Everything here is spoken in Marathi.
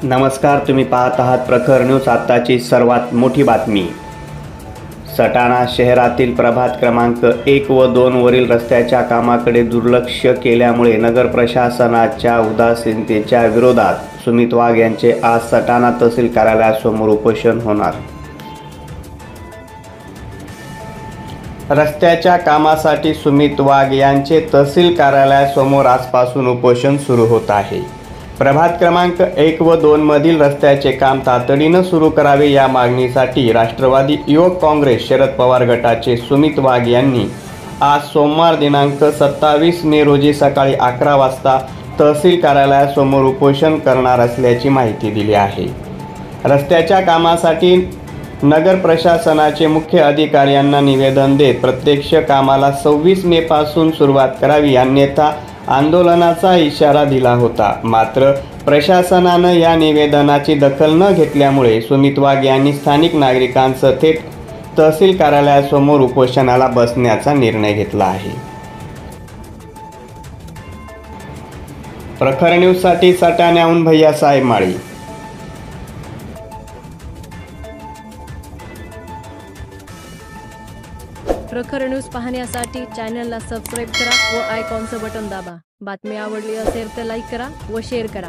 नमस्कार, तुम्ही पाहत आहात प्रखर न्यूज। आताची सर्वात मोठी बातमी। सटाणा शहरातील प्रभाग क्रमांक 1 व 2 वरील रस्त्याच्या कामाकडे दुर्लक्ष केल्यामुळे नगर प्रशासनाच्या उदासीनतेच्या विरोधात सुमित वाघ यांचे आज सटाणा तहसील कार्यालयासमोर उपोषण होणार। रस्त्याच्या कामासाठी सुमित वाघ यांचे तहसील कार्यालयासमोर आजपासून उपोषण सुरू होत आहे। प्रभाग क्रमांक 1 व 2 मधील रस्त्याचे काम तातडीने सुरू करावे या मागणीसाठी राष्ट्रवादी युवक काँग्रेस शरद पवार गटाचे सुमित वाघ यांनी आज सोमवार दिनांक 27 मे रोजी सकाळी 11 वाजता तहसील कार्यालयासमोर उपोषण करणार असल्याची माहिती दिली आहे। रस्त्याच्या कामासाठी नगर प्रशासनाचे मुख्य अधिकारी यांना निवेदन देत प्रत्यक्ष कामाला 26 मे पासून सुरुवात करावी अन्यथा आंदोलनाचा इशारा दिला होता। मात्र प्रशासनाने या निवेदनाची दखल न घेतल्यामुळे सुमित वाघ यांनी स्थानिक नागरिकांसह थेट तहसील कार्यालयासमोर उपोषणाला बसण्याचा निर्णय घेतला आहे। प्रखर न्यूजसाठी सटाण्याहून भैयासाहेब माळी। प्रखर न्यूज पाहण्यासाठी चॅनलला सबस्क्राईब करा व आयकॉनचं बटन दाबा। बातमी आवडली असेल तर लाईक करा व शेअर करा।